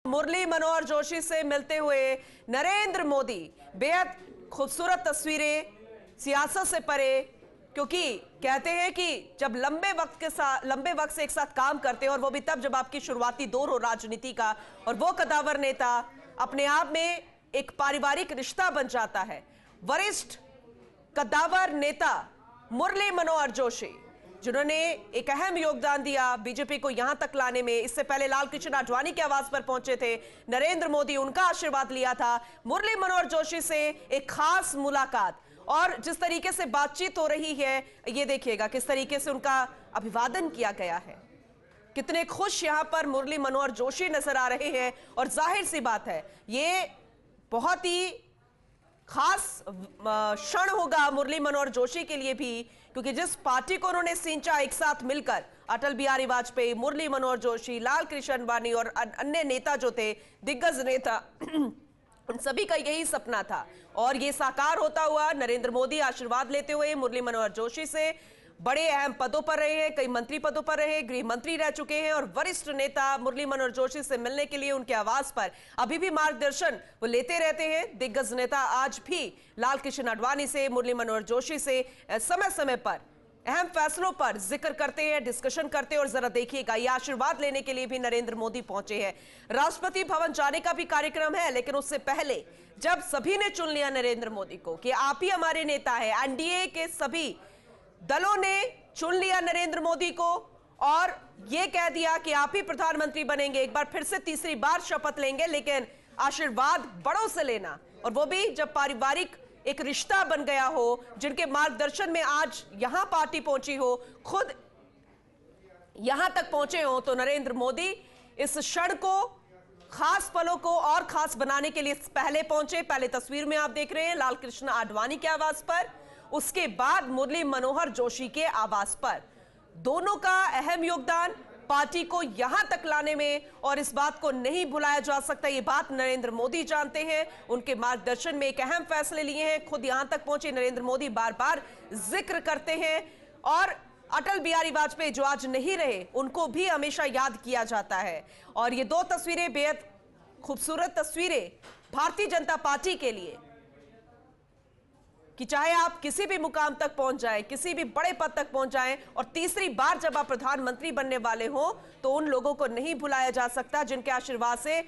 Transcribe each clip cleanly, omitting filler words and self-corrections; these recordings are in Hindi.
मुरली मनोहर जोशी से मिलते हुए नरेंद्र मोदी। बेहद खूबसूरत तस्वीरें, सियासत से परे, क्योंकि कहते हैं कि जब लंबे वक्त से एक साथ काम करते हैं, और वो भी तब जब आपकी शुरुआती दौर हो राजनीति का, और वो कदावर नेता अपने आप में एक पारिवारिक रिश्ता बन जाता है। वरिष्ठ कदावर नेता मुरली मनोहर जोशी, जिन्होंने एक अहम योगदान दिया बीजेपी को यहां तक लाने में। इससे पहले लाल कृष्ण आडवाणी के आवास पर पहुंचे थे नरेंद्र मोदी, उनका आशीर्वाद लिया था। मुरली मनोहर जोशी से एक खास मुलाकात, और जिस तरीके से बातचीत हो रही है, ये देखिएगा किस तरीके से उनका अभिवादन किया गया है। कितने खुश यहां पर मुरली मनोहर जोशी नजर आ रहे हैं। और जाहिर सी बात है, ये बहुत ही खास क्षण होगा मुरली मनोहर जोशी के लिए भी, क्योंकि जिस पार्टी को उन्होंने सिंचा एक साथ मिलकर, अटल बिहारी वाजपेयी, मुरली मनोहर जोशी, लाल कृष्ण आडवाणी और अन्य नेता जो थे, दिग्गज नेता, उन सभी का यही सपना था। और ये साकार होता हुआ नरेंद्र मोदी आशीर्वाद लेते हुए मुरली मनोहर जोशी से बड़े अहम पदों पर रहे हैं, कई मंत्री पदों पर रहे, गृह मंत्री रह चुके हैं, और वरिष्ठ नेता मुरली मनोहर जोशी से मिलने के लिए उनके आवास पर अभी भी मार्गदर्शन वो लेते रहते हैं। दिग्गज नेता आज भी लाल कृष्ण आडवाणी से, मुरली मनोहर जोशी से समय समय पर अहम फैसलों पर जिक्र करते हैं, डिस्कशन करते हैं। और जरा देखिएगा, ये आशीर्वाद लेने के लिए भी नरेंद्र मोदी पहुंचे हैं। राष्ट्रपति भवन जाने का भी कार्यक्रम है, लेकिन उससे पहले जब सभी ने चुन लिया नरेंद्र मोदी को कि आप ही हमारे नेता है, एनडीए के सभी दलों ने चुन लिया नरेंद्र मोदी को और यह कह दिया कि आप ही प्रधानमंत्री बनेंगे, एक बार फिर से तीसरी बार शपथ लेंगे, लेकिन आशीर्वाद बड़ों से लेना, और वो भी जब पारिवारिक एक रिश्ता बन गया हो, जिनके मार्गदर्शन में आज यहां पार्टी पहुंची हो, खुद यहां तक पहुंचे हो, तो नरेंद्र मोदी इस क्षण को, खास पलों को और खास बनाने के लिए पहले पहुंचे। पहले तस्वीर में आप देख रहे हैं लाल कृष्ण आडवाणी के आवास पर, उसके बाद मुरली मनोहर जोशी के आवास पर। दोनों का अहम योगदान पार्टी को यहां तक लाने में, और इस बात को नहीं भुलाया जा सकता। ये बात नरेंद्र मोदी जानते हैं, उनके मार्गदर्शन में एक अहम फैसले लिए हैं, खुद यहां तक पहुंचे नरेंद्र मोदी, बार बार जिक्र करते हैं। और अटल बिहारी वाजपेयी जो आज नहीं रहे, उनको भी हमेशा याद किया जाता है। और ये दो तस्वीरें बेहद खूबसूरत तस्वीरें भारतीय जनता पार्टी के लिए, कि चाहे आप किसी भी मुकाम तक पहुंच जाएं, किसी भी बड़े पद तक पहुंच जाएं, और तीसरी बार जब आप प्रधानमंत्री बनने वाले हो, तो उन लोगों को नहीं भुलाया जा सकता जिनके आशीर्वाद से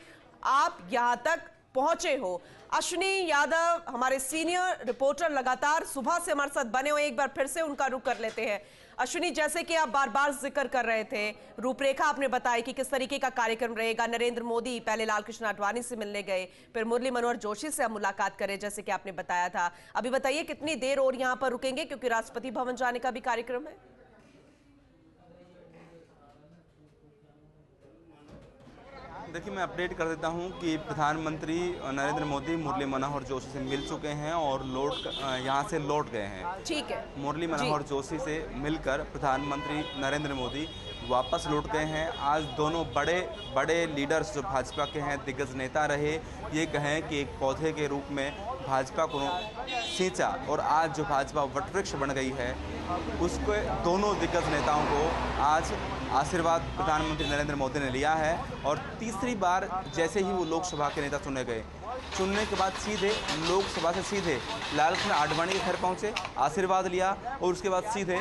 आप यहां तक पहुंचे हो। अश्विनी यादव हमारे सीनियर रिपोर्टर लगातार सुबह से हमारे साथ बने हुए, एक बार फिर से उनका रुख कर लेते हैं। अश्विनी, जैसे कि आप बार बार जिक्र कर रहे थे, रूपरेखा आपने बताई कि किस तरीके का कार्यक्रम रहेगा। नरेंद्र मोदी पहले लाल कृष्ण आडवाणी से मिलने गए, फिर मुरली मनोहर जोशी से हम मुलाकात करें, जैसे कि आपने बताया था। अभी बताइए कितनी देर और यहां पर रुकेंगे, क्योंकि राष्ट्रपति भवन जाने का भी कार्यक्रम है। देखिए, मैं अपडेट कर देता हूं कि प्रधानमंत्री नरेंद्र मोदी मुरली मनोहर जोशी से मिल चुके हैं और यहां से लौट गए हैं। ठीक है। मुरली मनोहर जोशी से मिलकर प्रधानमंत्री नरेंद्र मोदी वापस लौट गए हैं। आज दोनों बड़े बड़े लीडर्स जो भाजपा के हैं, दिग्गज नेता रहे, ये कहें कि एक पौधे के रूप में भाजपा को सींचा, और आज जो भाजपा वटवृक्ष बन गई है, उसके दोनों दिग्गज नेताओं को आज आशीर्वाद प्रधानमंत्री नरेंद्र मोदी ने लिया है। और तीसरी बार जैसे ही वो लोकसभा के नेता चुने गए, चुनने के बाद सीधे लोकसभा से सीधे लाल कृष्ण आडवाणी के घर पहुंचे, आशीर्वाद लिया, और उसके बाद सीधे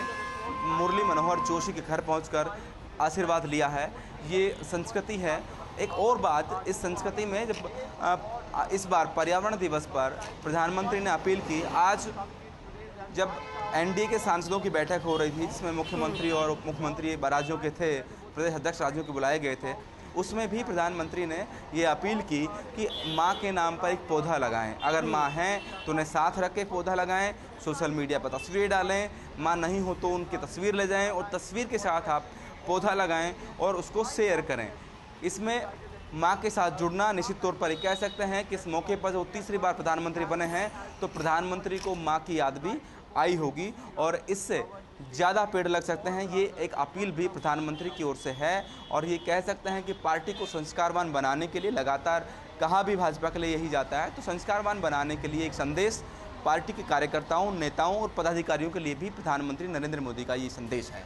मुरली मनोहर जोशी के घर पहुंचकर आशीर्वाद लिया है। ये संस्कृति है। एक और बात, इस संस्कृति में जब इस बार पर्यावरण दिवस पर प्रधानमंत्री ने अपील की, आज जब एनडीए के सांसदों की बैठक हो रही थी, जिसमें मुख्यमंत्री और उप मुख्यमंत्री राज्यों के थे, प्रदेश अध्यक्ष राज्यों के बुलाए गए थे, उसमें भी प्रधानमंत्री ने ये अपील की कि माँ के नाम पर एक पौधा लगाएं। अगर माँ हैं तो उन्हें साथ रख के पौधा लगाएं, सोशल मीडिया पर तस्वीर डालें, माँ नहीं हो तो उनकी तस्वीर ले जाएं, और तस्वीर के साथ आप पौधा लगाएं और उसको शेयर करें। इसमें माँ के साथ जुड़ना निश्चित तौर पर कह सकते हैं कि इस मौके पर जो तीसरी बार प्रधानमंत्री बने हैं, तो प्रधानमंत्री को माँ की याद भी आई होगी, और इससे ज़्यादा पेड़ लग सकते हैं। ये एक अपील भी प्रधानमंत्री की ओर से है, और ये कह सकते हैं कि पार्टी को संस्कारवान बनाने के लिए लगातार कहा भी भाजपा के लिए यही जाता है, तो संस्कारवान बनाने के लिए एक संदेश पार्टी के कार्यकर्ताओं, नेताओं और पदाधिकारियों के लिए भी प्रधानमंत्री नरेंद्र मोदी का ये संदेश है।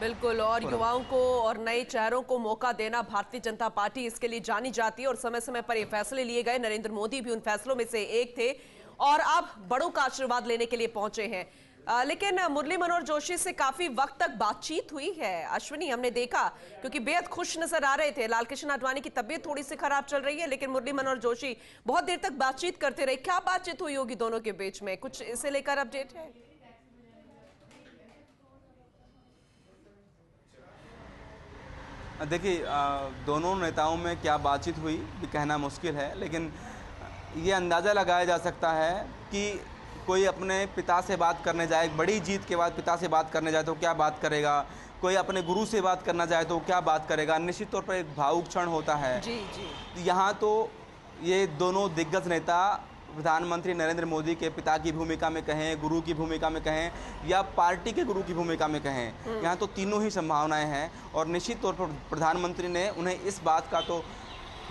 बिल्कुल, और युवाओं को और नए चेहरों को मौका देना भारतीय जनता पार्टी इसके लिए जानी जाती है और समय समय पर ये फैसले लिए गए। नरेंद्र मोदी भी उन फैसलों में से एक थे और अब बड़ों का आशीर्वाद लेने के लिए पहुंचे हैं। लेकिन मुरली मनोहर जोशी से काफी वक्त तक बातचीत हुई है अश्विनी, हमने देखा, क्योंकि बेहद खुश नजर आ रहे थे। लालकृष्ण आडवाणी की तबीयत थोड़ी सी खराब चल रही है, लेकिन मुरली मनोहर जोशी बहुत देर तक बातचीत करते रहे। क्या बातचीत हुई होगी दोनों के बीच में, कुछ इसे लेकर अपडेट है? देखिए, दोनों नेताओं में क्या बातचीत हुई ये कहना मुश्किल है, लेकिन ये अंदाज़ा लगाया जा सकता है कि कोई अपने पिता से बात करने जाए, एक बड़ी जीत के बाद पिता से बात करने जाए तो क्या बात करेगा, कोई अपने गुरु से बात करना चाहे तो क्या बात करेगा। निश्चित तौर पर एक भावुक क्षण होता है। जी जी। यहाँ तो ये दोनों दिग्गज नेता प्रधानमंत्री नरेंद्र मोदी के पिता की भूमिका में कहें, गुरु की भूमिका में कहें या पार्टी के गुरु की भूमिका में कहें, यहाँ तो तीनों ही संभावनाएं हैं। और निश्चित तौर पर प्रधानमंत्री ने उन्हें इस बात का तो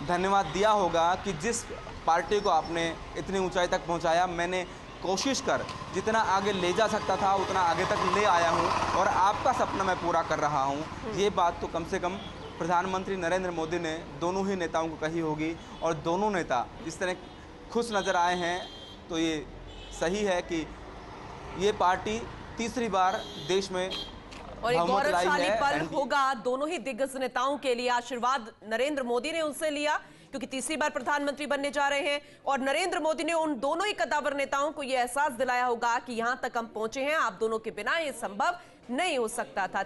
धन्यवाद दिया होगा कि जिस पार्टी को आपने इतनी ऊंचाई तक पहुंचाया, मैंने कोशिश कर जितना आगे ले जा सकता था उतना आगे तक ले आया हूं और आपका सपना मैं पूरा कर रहा हूं। ये बात तो कम से कम प्रधानमंत्री नरेंद्र मोदी ने दोनों ही नेताओं को कही होगी। और दोनों नेता जिस तरह खुश नज़र आए हैं तो ये सही है कि ये पार्टी तीसरी बार देश में और एक बहुमत लाई गौरवशाली है। पल होगा दोनों ही दिग्गज नेताओं के लिए। आशीर्वाद नरेंद्र मोदी ने उनसे लिया क्योंकि तीसरी बार प्रधानमंत्री बनने जा रहे हैं, और नरेंद्र मोदी ने उन दोनों ही कद्दावर नेताओं को यह एहसास दिलाया होगा कि यहां तक हम पहुंचे हैं, आप दोनों के बिना ये संभव नहीं हो सकता था।